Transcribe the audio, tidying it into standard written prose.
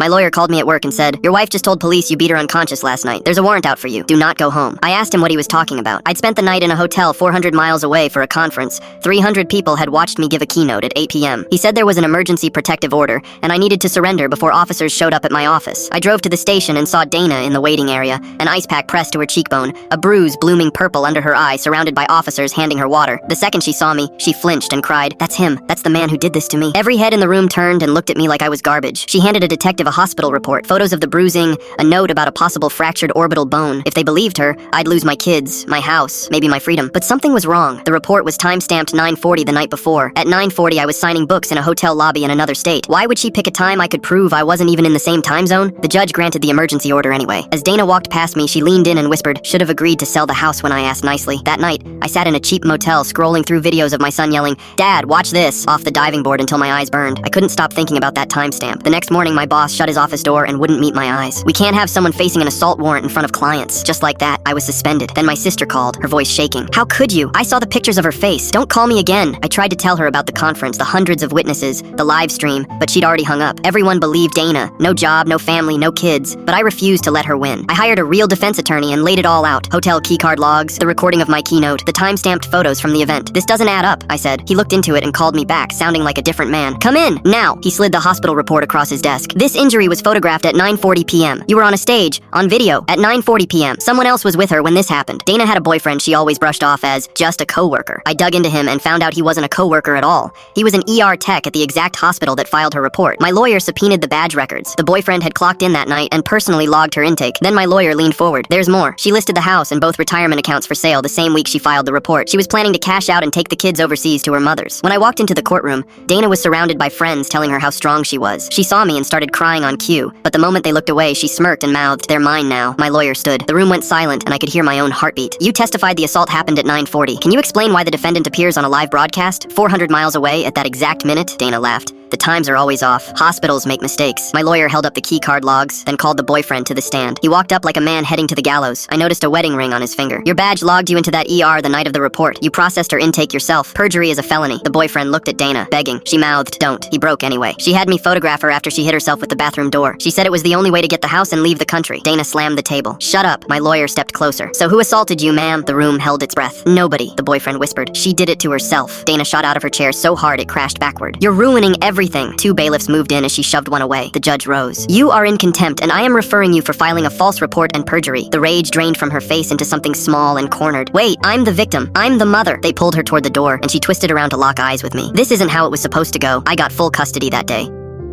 My lawyer called me at work and said, "Your wife just told police you beat her unconscious last night. There's a warrant out for you. Do not go home." I asked him what he was talking about. I'd spent the night in a hotel 400 miles away for a conference. 300 people had watched me give a keynote at 8 p.m. He said there was an emergency protective order, and I needed to surrender before officers showed up at my office. I drove to the station and saw Dana in the waiting area, an ice pack pressed to her cheekbone, a bruise blooming purple under her eye, surrounded by officers handing her water. The second she saw me, she flinched and cried, "That's him. That's the man who did this to me." Every head in the room turned and looked at me like I was garbage. She handed a detective a hospital report, photos of the bruising, a note about a possible fractured orbital bone. If they believed her, I'd lose my kids, my house, maybe my freedom. But something was wrong. The report was time-stamped 9:40 the night before. At 9:40, I was signing books in a hotel lobby in another state. Why would she pick a time I could prove I wasn't even in the same time zone? The judge granted the emergency order anyway. As Dana walked past me, she leaned in and whispered, "Should have agreed to sell the house when I asked nicely." That night, I sat in a cheap motel scrolling through videos of my son yelling, "Dad, watch this," off the diving board until my eyes burned. I couldn't stop thinking about that timestamp. The next morning, my boss shut his office door and wouldn't meet my eyes. We can't have someone facing an assault warrant in front of clients. Just like that, I was suspended. Then my sister called, her voice shaking. "How could you? I saw the pictures of her face. Don't call me again." I tried to tell her about the conference, the hundreds of witnesses, the live stream, but she'd already hung up. Everyone believed Dana. No job, no family, no kids. But I refused to let her win. I hired a real defense attorney and laid it all out. Hotel keycard logs, the recording of my keynote, the time-stamped photos from the event. "This doesn't add up," I said. He looked into it and called me back, sounding like a different man. "Come in, now." He slid the hospital report across his desk. "This injury was photographed at 9:40 p.m. You were on a stage, on video, at 9:40 p.m. Someone else was with her when this happened." Dana had a boyfriend she always brushed off as just a coworker. I dug into him and found out he wasn't a coworker at all. He was an ER tech at the exact hospital that filed her report. My lawyer subpoenaed the badge records. The boyfriend had clocked in that night and personally logged her intake. Then my lawyer leaned forward. "There's more. She listed the house and both retirement accounts for sale the same week she filed the report. She was planning to cash out and take the kids overseas to her mother's." When I walked into the courtroom, Dana was surrounded by friends telling her how strong she was. She saw me and started crying on cue, but the moment they looked away, she smirked and mouthed, "They're mine now." My lawyer stood. The room went silent and I could hear my own heartbeat. "You testified the assault happened at 9:40. Can you explain why the defendant appears on a live broadcast 400 miles away at that exact minute?" Dana laughed. "The times are always off. Hospitals make mistakes." My lawyer held up the keycard logs, then called the boyfriend to the stand. He walked up like a man heading to the gallows. I noticed a wedding ring on his finger. "Your badge logged you into that ER the night of the report. You processed her intake yourself. Perjury is a felony." The boyfriend looked at Dana, begging. She mouthed, "Don't." He broke anyway. "She had me photograph her after she hit herself with the bathroom door. She said it was the only way to get the house and leave the country." Dana slammed the table. "Shut up." My lawyer stepped closer. "So who assaulted you, ma'am?" The room held its breath. "Nobody," the boyfriend whispered. "She did it to herself." Dana shot out of her chair so hard it crashed backward. "You're ruining everything." Two bailiffs moved in as she shoved one away. The judge rose. "You are in contempt, and I am referring you for filing a false report and perjury." The rage drained from her face into something small and cornered. "Wait, I'm the victim. I'm the mother." They pulled her toward the door, and she twisted around to lock eyes with me. "This isn't how it was supposed to go. I got full custody that day."